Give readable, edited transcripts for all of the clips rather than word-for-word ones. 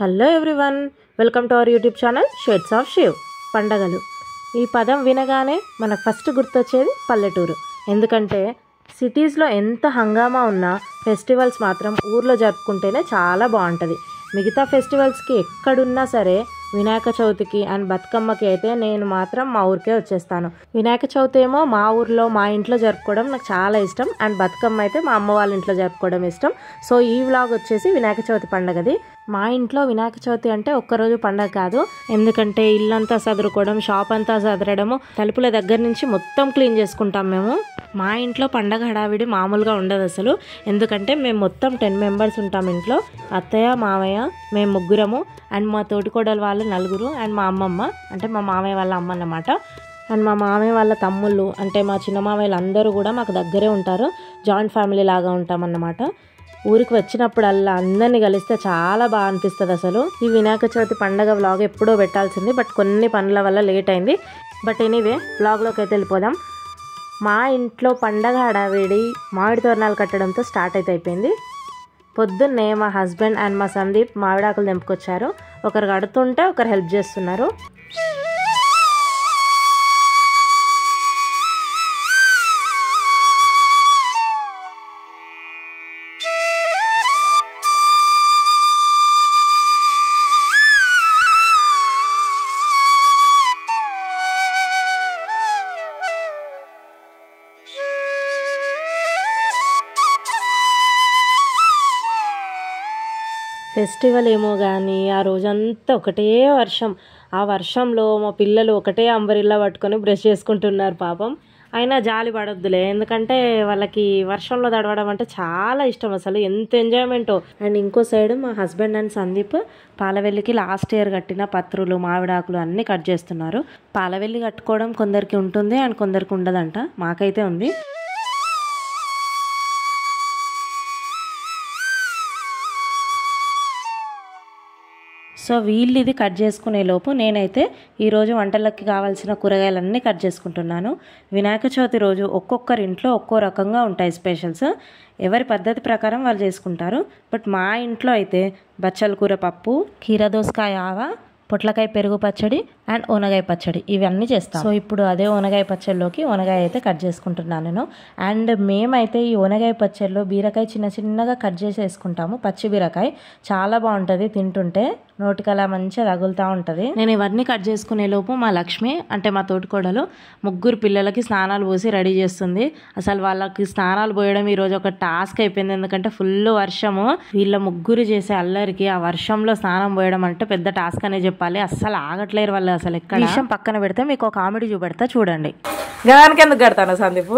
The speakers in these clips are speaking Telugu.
Hello everyone, welcome to our YouTube channel shades of Shiv. పండగలు ఈ పదం వినగానే మనకు ఫస్ట్ గుర్తొచ్చేది పల్లెటూరు. ఎందుకంటే సిటీస్లో ఎంత హంగామా ఉన్నా ఫెస్టివల్స్ మాత్రం ఊర్లో జరుపుకుంటేనే చాలా బాగుంటుంది. మిగతా ఫెస్టివల్స్కి ఎక్కడున్నా సరే వినాయక చవితికి అండ్ బతుకమ్మకి అయితే నేను మాత్రం మా ఊరికే వచ్చేస్తాను. వినాయక చవితి ఏమో మా ఊర్లో మా ఇంట్లో జరుపుకోవడం నాకు చాలా ఇష్టం, అండ్ బతుకమ్మ అయితే మా అమ్మ వాళ్ళ ఇంట్లో జరుపుకోవడం ఇష్టం. సో ఈ వ్లాగ్ వచ్చేసి వినాయక చవితి పండగది. మా ఇంట్లో వినాయక చవితి అంటే ఒక్కరోజు పండగ కాదు, ఎందుకంటే ఇల్లంతా సదురుకోవడం, షాప్ అంతా సదరడము, తలుపుల దగ్గర నుంచి మొత్తం క్లీన్ చేసుకుంటాం మేము. మా ఇంట్లో పండగ హడావిడి మామూలుగా ఉండదు అసలు. ఎందుకంటే మేము మొత్తం 10 మెంబర్స్ ఉంటాం ఇంట్లో. అత్తయ్య, మామయ్య, మేము ముగ్గురము, అండ్ మా తోటికోడలు వాళ్ళు 4, అండ్ మా అమ్మమ్మ అంటే మా మామయ్య వాళ్ళ అమ్మ అన్నమాట. అండ్ మా మామయ్య వాళ్ళ తమ్ముళ్ళు అంటే మా చిన్న మామయ్యలు అందరూ కూడా మాకు దగ్గరే ఉంటారు. జాయింట్ ఫ్యామిలీ లాగా ఉంటామన్నమాట. ఊరికి వచ్చినప్పుడల్లా అందరినీ కలిస్తే చాలా బాగా అనిపిస్తుంది అసలు. ఈ వినాయక చవితి పండగ వ్లాగ్ ఎప్పుడో పెట్టాల్సింది, బట్ కొన్ని పనుల వల్ల లేట్ అయింది. బట్ ఎనీవే వ్లాగ్లోకి అయితే వెళ్ళిపోదాం. మా ఇంట్లో పండగ హడావిడి మామిడి తోరణాలు కట్టడంతో స్టార్ట్ అయితే అయిపోయింది. పొద్దున్నే మా హస్బెండ్ అండ్ మా సందీప్ మామిడాకులు తెంపుకొచ్చారు. ఒకరు కడుతుంటే ఒకరు హెల్ప్ చేస్తున్నారు. ఫెస్టివల్ ఏమో కానీ ఆ రోజంతా ఒకటే వర్షం. ఆ వర్షంలో మా పిల్లలు ఒకటే అంబరిల్లా పట్టుకొని బ్రష్ చేసుకుంటున్నారు పాపం. అయినా జాలి పడొద్దులే, ఎందుకంటే వాళ్ళకి వర్షంలో తడవడం అంటే చాలా ఇష్టం అసలు, ఎంత ఎంజాయ్మెంటో. అండ్ ఇంకో సైడ్ మా హస్బెండ్ అండ్ సందీప్ పాలవెల్లికి లాస్ట్ ఇయర్ కట్టిన పత్రులు, మామిడాకులు అన్నీ కట్ చేస్తున్నారు. పాలవెల్లి కట్టుకోవడం కొందరికి ఉంటుంది అండ్ కొందరికి ఉండదంట, మాకైతే ఉంది. సో వీళ్ళు ఇది కట్ చేసుకునే లోపు నేనైతే ఈరోజు వంటలకి కావాల్సిన కూరగాయలన్నీ కట్ చేసుకుంటున్నాను. వినాయక చవితి రోజు ఒక్కొక్కరి ఇంట్లో ఒక్కో రకంగా ఉంటాయి స్పెషల్స్. ఎవరి పద్ధతి ప్రకారం వాళ్ళు చేసుకుంటారు. బట్ మా ఇంట్లో అయితే బచ్చల కూర పప్పు, కీరదోసకాయ ఆవ, పొట్లకాయ పెరుగు పచ్చడి అండ్ ఓనగాయ పచ్చడి ఇవన్నీ చేస్తాం. సో ఇప్పుడు అదే ఓనగాయ పచ్చడిలోకి ఓనగాయ అయితే కట్ చేసుకుంటున్నాను నేను. అండ్ మేమైతే ఈ ఓనగాయ పచ్చడిలో బీరకాయ చిన్న చిన్నగా కట్ చేసి వేసుకుంటాము. పచ్చి బీరకాయ చాలా బాగుంటుంది, తింటుంటే నోటికి అలా మంచిగా తగులుతూ ఉంటుంది. నేను ఇవన్నీ కట్ చేసుకునే లోపు మా లక్ష్మి అంటే మా తోటికోడలు 3 పిల్లలకి స్నానాలు పోసి రెడీ చేస్తుంది. అసలు వాళ్ళకి స్నానాలు పోయడం ఈరోజు ఒక టాస్క్ అయిపోయింది, ఎందుకంటే ఫుల్ వర్షము. వీళ్ళ 3 చేసే అల్లరికి ఆ వర్షంలో స్నానం పోయడం అంటే పెద్ద టాస్క్ అనే చెప్పాలి. అస్సలు ఆగట్లేరు వాళ్ళు. అసలు ఎక్కడ విషయం పక్కన పెడితే మీకు ఒక కామెడీ చూపెడతా చూడండి. గదానికి ఎందుకు కడతాను సందీప్?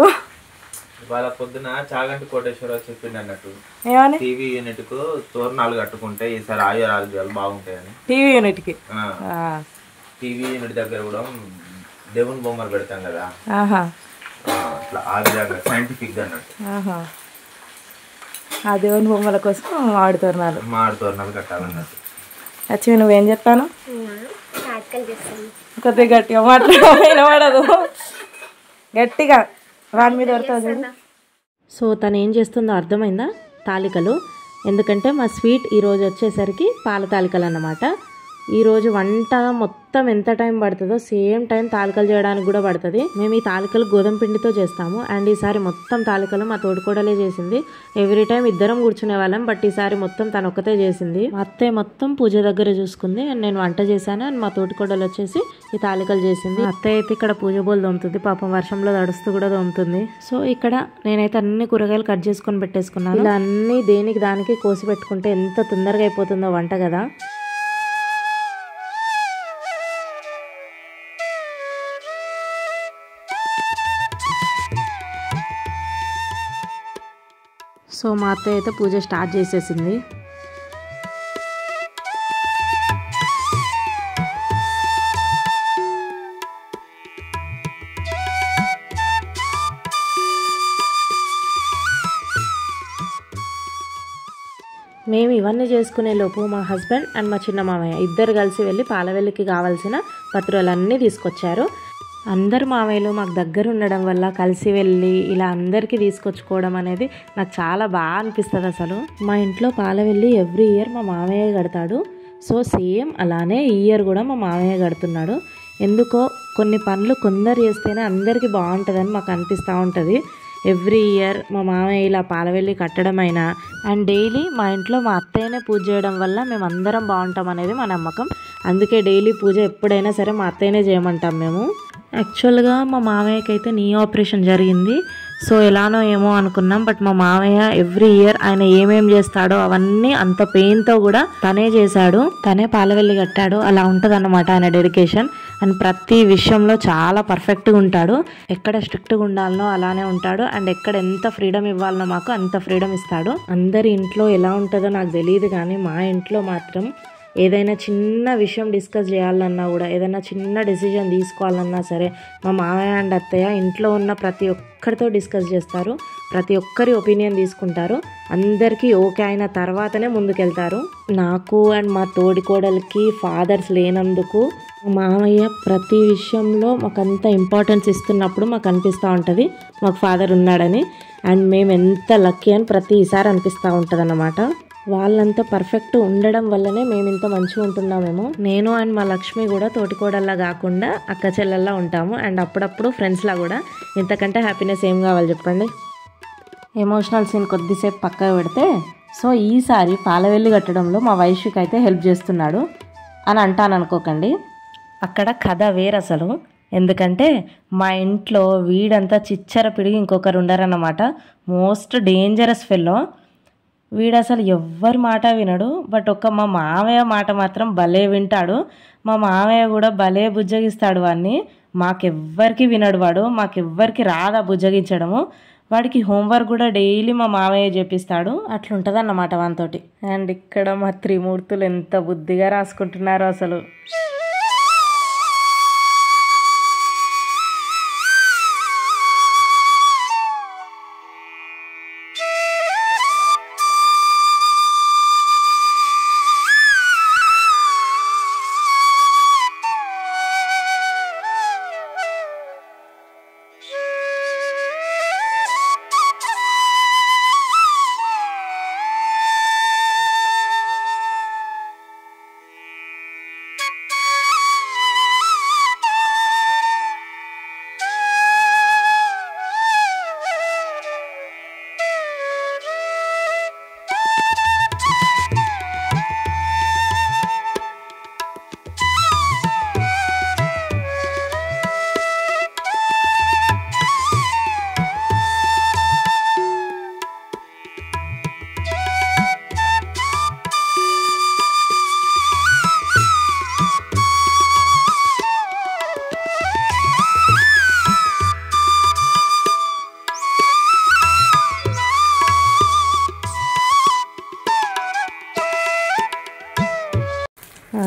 వాళ్ళ పొద్దున చాగంటి కోటేశ్వరరావు చెప్పింది అన్నట్టు, ఏమని టీవీ యూనిట్ కు తోరణాలు కట్టుకుంటే ఈసారి ఆరోగ్యాలు బాగుంటాయని. టీవీ యూనిట్ కి టీవీ యూనిట్ దగ్గర కూడా దేవుని బొమ్మలు పెడతాం కదా, అట్లా ఆ విధంగా సైంటిఫిక్ గా అన్నట్టు ఆ దేవుని బొమ్మల కోసం మామిడి తోరణాలు కట్టాలన్నట్టు. వచ్చి నువ్వేం చెప్తాను? కొద్దిగా గట్టిగా మాట్లాడదు, గట్టిగా వాడి మీద పడుతుంది. సో తను ఏం చేస్తుందో అర్థమైందా? తాలికలు. ఎందుకంటే మా స్వీట్ ఈరోజు వచ్చేసరికి పాల తాలికలు అన్నమాట. ఈరోజు వంట మొత్తం ఎంత టైం పడుతుందో సేమ్ టైం తాలికలు చేయడానికి కూడా పడుతుంది. మేము ఈ తాలికలు గోధుమ పిండితో చేస్తాము. అండ్ ఈసారి మొత్తం తాలికలు మా తోటికోడలే చేసింది. ఎవ్రీ టైం ఇద్దరం కూర్చునే వాళ్ళం, బట్ ఈసారి మొత్తం తను ఒక్కతే చేసింది. మా అత్తయ్య మొత్తం పూజ దగ్గర చూసుకుంది, అండ్ నేను వంట చేశాను. అండ్ మా తోటికోడలు వచ్చేసి ఈ తాలికలు చేసింది. అత్తయ్య అయితే ఇక్కడ పూజ బోలు తోముతుంది, పాపం వర్షంలో తడుస్తూ కూడా తోముతుంది. సో ఇక్కడ నేనైతే అన్ని కూరగాయలు కట్ చేసుకొని పెట్టేసుకున్నాను. ఇలా అన్ని దేనికి దానికి కోసి పెట్టుకుంటే ఎంత తొందరగా అయిపోతుందో వంట కదా. సో మా అత్తయ్య అయితే పూజ స్టార్ట్ చేసేసింది. మేము ఇవన్నీ చేసుకునే లోపు మా హస్బెండ్ అండ్ మా చిన్న మామయ్య ఇద్దరు కలిసి వెళ్ళి పాలవెల్లికి కావాల్సిన పత్రాలన్నీ తీసుకొచ్చారు. అందరు మామయ్యలు మాకు దగ్గర ఉండడం వల్ల కలిసి వెళ్ళి ఇలా అందరికీ తీసుకొచ్చుకోవడం అనేది నాకు చాలా బాగా అనిపిస్తుంది. అసలు మా ఇంట్లో పాలవెల్లి ఎవ్రీ ఇయర్ మా మామయ్య కడతాడు. సో సేమ్ అలానే ఈ ఇయర్ కూడా మా మామయ్య కడుతున్నాడు. ఎందుకో కొన్ని పనులు కొందరు చేస్తేనే అందరికీ బాగుంటుందని మాకు అనిపిస్తూ ఉంటుంది. ఎవ్రీ ఇయర్ మా మామయ్య ఇలా పాలవెల్లి కట్టడం అయినా అండ్ డైలీ మా ఇంట్లో మా అత్తయ్యనే పూజ చేయడం వల్ల మేము అందరం బాగుంటాం అనేది మా నమ్మకం. అందుకే డైలీ పూజ ఎప్పుడైనా సరే మా అత్తయ్యనే చేయమంటాం మేము. యాక్చువల్గా మా మామయ్యకి అయితే నీ ఆపరేషన్ జరిగింది. సో ఎలానో ఏమో అనుకున్నాం, బట్ మా మామయ్య ఎవ్రీ ఇయర్ ఆయన ఏమేం చేస్తాడో అవన్నీ అంత పెయిన్తో కూడా తనే చేశాడు, తనే పాలవెల్లి కట్టాడు. అలా ఉంటుంది అన్నమాట ఆయన డెడికేషన్. అండ్ ప్రతి విషయంలో చాలా పర్ఫెక్ట్గా ఉంటాడు. ఎక్కడ స్ట్రిక్ట్గా ఉండాలనో అలానే ఉంటాడు, అండ్ ఎక్కడ ఎంత ఫ్రీడమ్ ఇవ్వాలనో మాకు అంత ఫ్రీడమ్ ఇస్తాడు. అందరి ఇంట్లో ఎలా ఉంటుందో నాకు తెలియదు, కానీ మా ఇంట్లో మాత్రం ఏదైనా చిన్న విషయం డిస్కస్ చేయాలన్నా కూడా, ఏదైనా చిన్న డెసిజన్ తీసుకోవాలన్నా సరే మా మామయ్య అండ్ అత్తయ్య ఇంట్లో ఉన్న ప్రతి ఒక్కరితో డిస్కస్ చేస్తారు, ప్రతి ఒక్కరి ఒపీనియన్ తీసుకుంటారు, అందరికీ ఓకే అయిన తర్వాతనే ముందుకెళ్తారు. నాకు అండ్ మా తోడికోడలికి ఫాదర్స్ లేనందుకు మామయ్య ప్రతి విషయంలో మాకు అంత ఇంపార్టెన్స్ ఇస్తున్నప్పుడు మాకు అనిపిస్తూ ఉంటుంది మాకు ఫాదర్ ఉన్నాడని. అండ్ మేము ఎంత లక్కీ అని ప్రతిసారి అనిపిస్తూ ఉంటుంది అన్నమాట. వాళ్ళంతా పర్ఫెక్ట్ ఉండడం వల్లనే మేము ఇంత మంచిగా ఉంటున్నామేమో. నేను అండ్ మా లక్ష్మి కూడా తోటికోడల్లా కాకుండా అక్క చెల్లెల్లా ఉంటాము, అండ్ అప్పుడప్పుడు ఫ్రెండ్స్లా కూడా. ఇంతకంటే హ్యాపీనెస్ ఏం కావాలి చెప్పండి. ఎమోషనల్ సీన్ కొద్దిసేపు పక్కకు పెడితే, సో ఈసారి పాలవెల్లి కట్టడంలో మా వైష్కి అయితే హెల్ప్ చేస్తున్నాడు అని అంటాను అనుకోకండి, అక్కడ కథ వేరు అసలు. ఎందుకంటే మా ఇంట్లో వీడంతా చిచ్చర పిడిగి ఇంకొకరు ఉండరన్నమాట. మోస్ట్ డేంజరస్ ఫెల్లో వీడు. అసలు ఎవ్వరి మాట వినడు, బట్ మా మామయ్య మాట మాత్రం భలే వింటాడు. మా మామయ్య కూడా భలే బుజ్జగిస్తాడు వాడిని. మాకెవ్వరికి వినడు వాడు, మాకెవ్వరికి రాదా బుజ్జగించడము. వాడికి హోంవర్క్ కూడా డైలీ మా మామయ్య చేపిస్తాడు. అట్లుంటుంది అన్నమాట వానితోటి. అండ్ ఇక్కడ మా త్రిమూర్తులు ఎంత బుద్ధిగా రాసుకుంటున్నారో అసలు.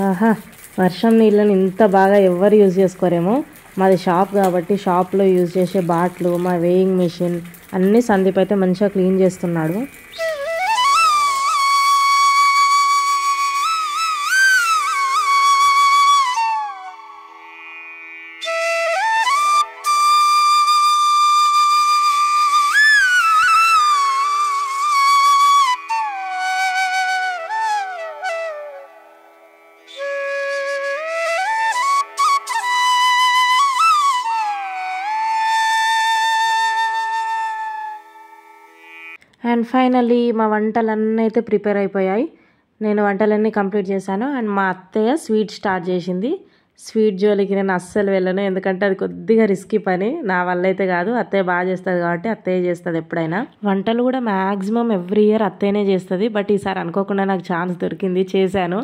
ఆహా, వర్షం నీళ్ళని ఇంత బాగా ఎవరు యూజ్ చేసుకోరేమో. మాది షాప్ కాబట్టి షాప్లో యూజ్ చేసే బాట్లు, మా వేయింగ్ మిషన్ అన్నీ సందీప్ అయితే మంచిగా క్లీన్ చేస్తున్నాడు. అండ్ ఫైనల్లీ మా వంటలన్నీ అయితే ప్రిపేర్ అయిపోయాయి. నేను వంటలన్నీ కంప్లీట్ చేశాను. అండ్ మా అత్తయ్య స్వీట్ స్టార్ట్ చేసింది. స్వీట్ జోలికి నేను అస్సలు వెళ్ళను, ఎందుకంటే అది కొద్దిగా రిస్కీ పని. నా వల్ల అయితే కాదు, అత్తయ్య బాగా చేస్తుంది కాబట్టి అత్తయ్య చేస్తుంది ఎప్పుడైనా. వంటలు కూడా మ్యాక్సిమం ఎవ్రీ ఇయర్ అత్తయ్యనే చేస్తుంది. బట్ ఈసారి అనుకోకుండా నాకు ఛాన్స్ దొరికింది, చేశాను.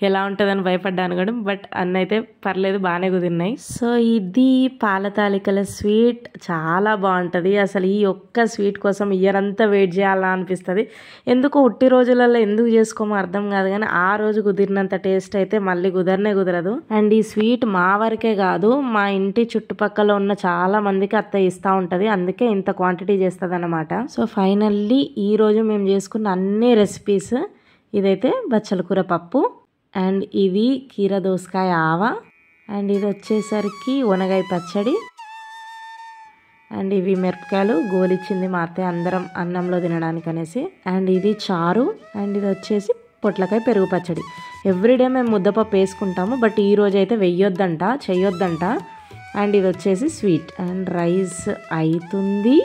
ఎలా ఉంటుందని భయపడ్డాను కూడా, బట్ అన్నైతే పర్లేదు, బాగానే కుదిరినాయి. సో ఇది పాల తాలికల స్వీట్ చాలా బాగుంటుంది. అసలు ఈ ఒక్క స్వీట్ కోసం ఇయర్ అంతా వెయిట్ చేయాలా అనిపిస్తుంది. ఎందుకు ఉట్టి రోజులలో ఎందుకు చేసుకోమో అర్థం కాదు, కానీ ఆ రోజు కుదిరినంత టేస్ట్ అయితే మళ్ళీ కుదరదు. అండ్ ఈ స్వీట్ మా వరకే కాదు, మా ఇంటి చుట్టుపక్కల ఉన్న చాలా మందికి అత్తయ్య ఇస్తూ ఉంటుంది, అందుకే ఇంత క్వాంటిటీ చేస్తుంది అన్నమాట. సో ఫైనల్లీ ఈరోజు మేము చేసుకున్న అన్ని రెసిపీస్, ఇదైతే బచ్చల కూర పప్పు, అండ్ ఇది కీర దోసకాయ ఆవ, అండ్ ఇది వచ్చేసరికి వనగాయ పచ్చడి, అండ్ ఇవి మిరపకాయలు గోలిచ్చింది మా అత్తయ్య అందరం అన్నంలో తినడానికి అనేసి, అండ్ ఇది చారు, అండ్ ఇది వచ్చేసి పొట్లకాయ పెరుగు పచ్చడి. ఎవ్రీడే మేము ముద్దపప్పు వేసుకుంటాము, బట్ ఈరోజు అయితే వెయ్యొద్దంట, చెయ్యొద్దంట. అండ్ ఇది వచ్చేసి స్వీట్ అండ్ రైస్ అవుతుంది.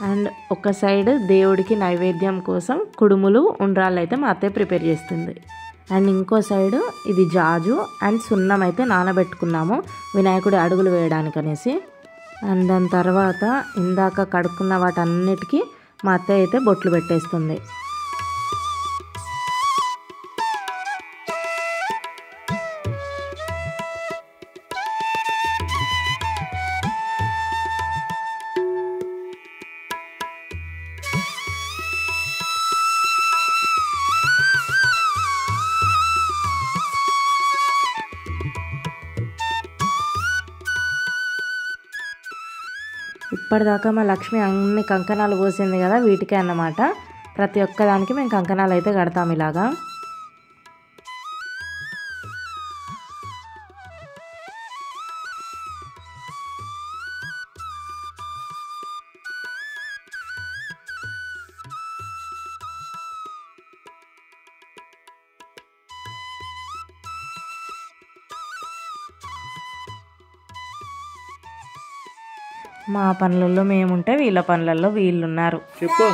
అండ్ ఒక సైడ్ దేవుడికి నైవేద్యం కోసం కుడుములు ఉండ్రాళ్ళు అయితే మా అత్తయ్య ప్రిపేర్ చేస్తుంది. అండ్ ఇంకో సైడు ఇది జాజు అండ్ సున్నం అయితే నానబెట్టుకున్నాము వినాయకుడి అడుగులు వేయడానికి అనేసి. అండ్ దాని తర్వాత ఇందాక కడుక్కున్న వాటన్నిటికీ మా అత్తయ్య అయితే బొట్లు పెట్టేస్తుంది. ఇప్పటిదాకా మా లక్ష్మి అన్ని కంకణాలు పోసింది కదా, వీటికే అన్నమాట. ప్రతి ఒక్కదానికి మేము కంకణాలు అయితే కడతాం ఇలాగా. మా పనులలో మేముంటే వీళ్ళ పనులలో వీళ్ళున్నారు. చెప్పు.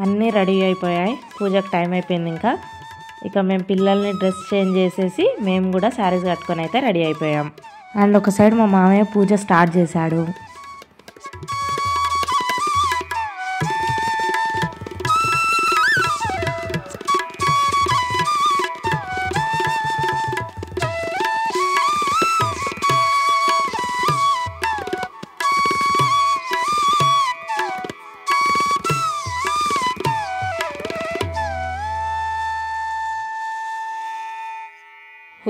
అన్నీ రెడీ అయిపోయాయి, పూజకు టైం అయిపోయింది. ఇక మేము పిల్లల్ని డ్రెస్ చేంజ్ చేసేసి మేము కూడా శారీస్ కట్టుకొని అయితే రెడీ అయిపోయాం. అండ్ ఒక సైడ్ మా మామయ్య పూజ స్టార్ట్ చేశాడు.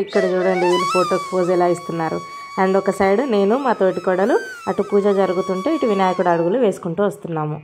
ఇక్కడ చూడండి వీళ్ళు ఫోటోకి పోజ్ ఎలా ఇస్తున్నారు. అండ్ ఒక సైడ్ నేను మా తోటి కోడలు అటు పూజ జరుగుతుంటే ఇటు వినాయకుడు అడుగులు వేసుకుంటూ వస్తున్నాము.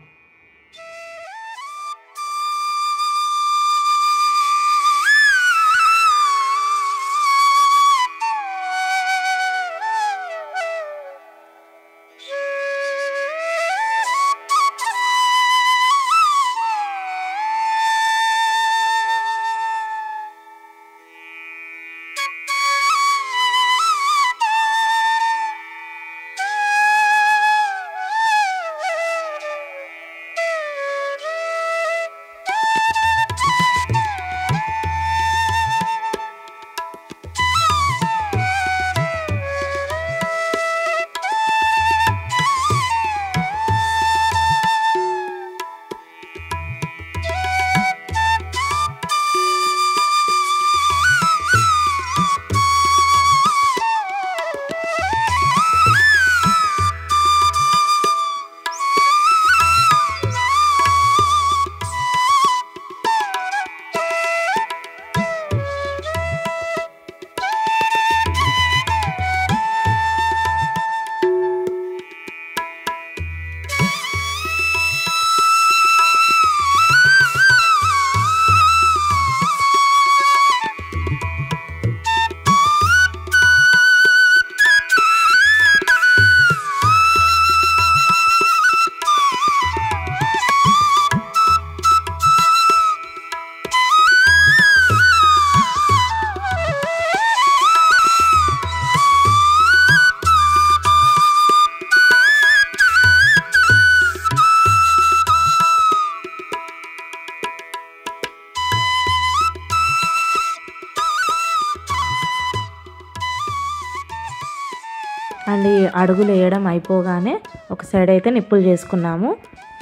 అండ్ ఈ అడుగులు వేయడం అయిపోగానే ఒక సైడ్ అయితే నిప్పులు చేసుకున్నాము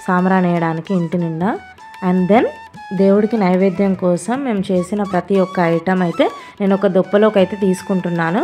సాంబ్రాణి వేయడానికి ఇంటి నిండా. అండ్ దెన్ దేవుడికి నైవేద్యం కోసం మేము చేసిన ప్రతి ఒక్క ఐటమ్ అయితే నేను ఒక దొప్పలోకి అయితే తీసుకుంటున్నాను.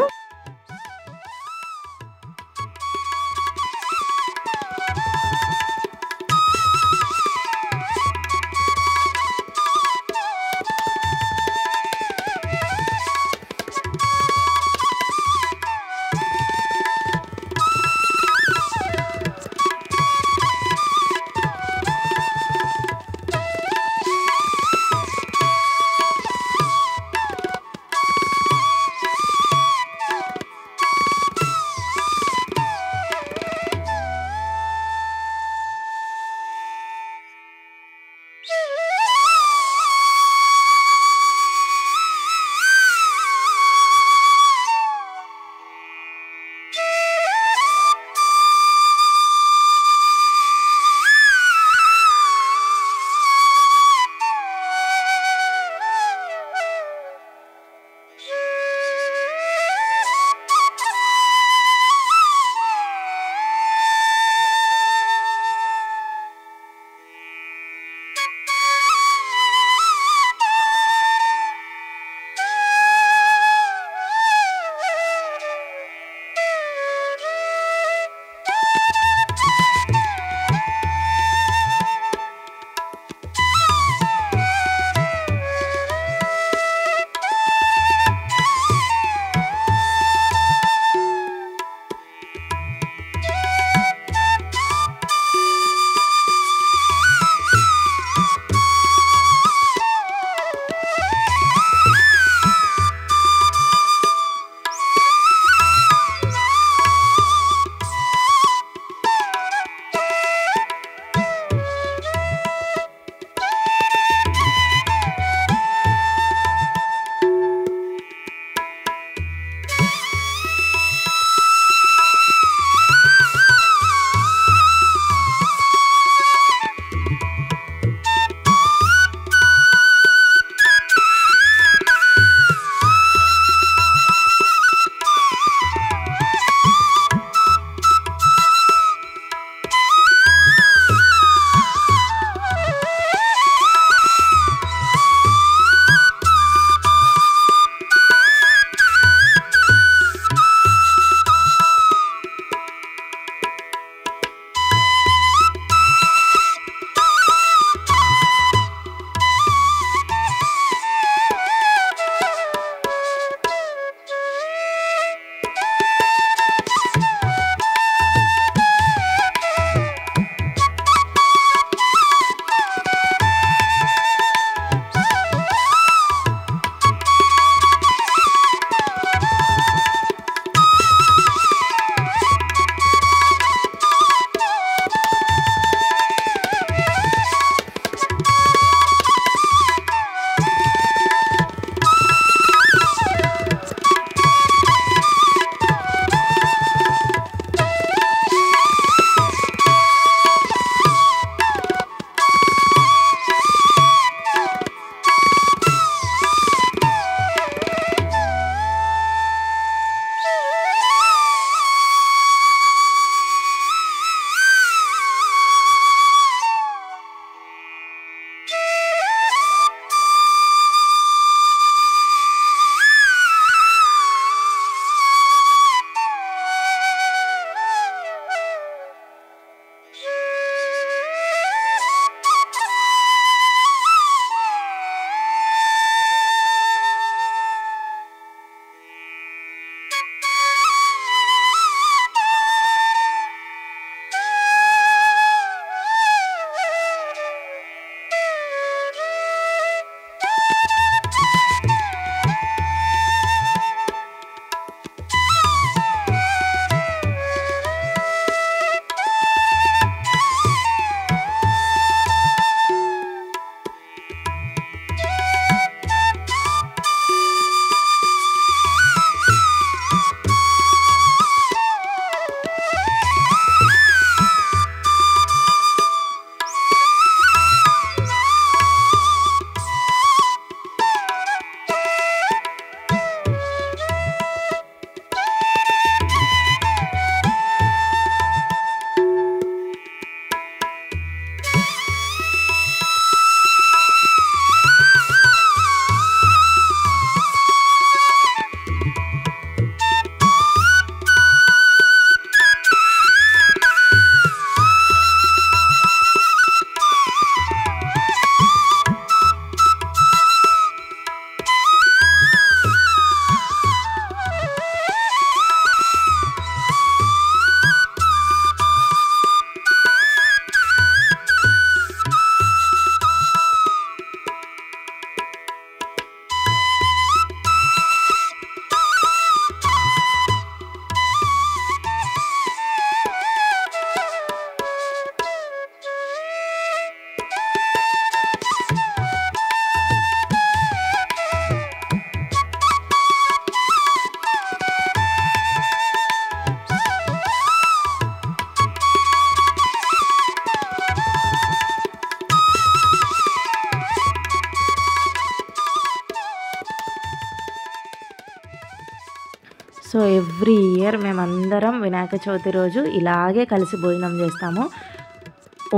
ఇయర్ మేమందరం వినాయక చవితి రోజు ఇలాగే కలిసి భోజనం చేస్తాము.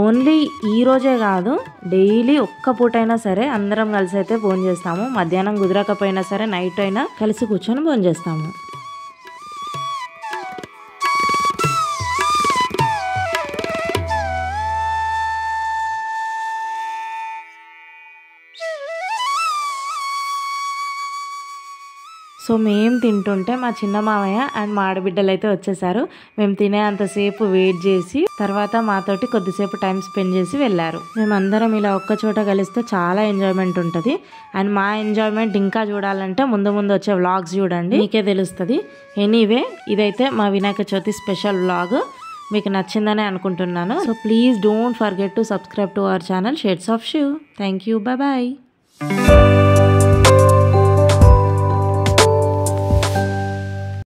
ఓన్లీ ఈ రోజే కాదు, డైలీ ఒక్క పూటైనా సరే అందరం కలిసి అయితే భోజనం చేస్తాము. మధ్యాహ్నం కుదరకపోయినా సరే నైట్ అయినా కలిసి కూర్చొని భోజనం చేస్తాము. సో మేము తింటుంటే మా చిన్న మామయ్య అండ్ మా ఆడబిడ్డలు అయితే వచ్చేసారు. మేము తినే అంతసేపు వెయిట్ చేసి తర్వాత మాతోటి కొద్దిసేపు టైం స్పెండ్ చేసి వెళ్ళారు. మేమందరం ఇలా ఒక్క చోట కలిస్తే చాలా ఎంజాయ్మెంట్ ఉంటుంది. అండ్ మా ఎంజాయ్మెంట్ ఇంకా చూడాలంటే ముందు ముందు వచ్చే వ్లాగ్స్ చూడండి, మీకే తెలుస్తుంది. ఎనీవే, ఇదైతే మా వినాయక చవితి స్పెషల్ వ్లాగ్. మీకు నచ్చిందని అనుకుంటున్నాను. So please don't forget to subscribe to our channel shades of Shiv. Thank you. Bye bye.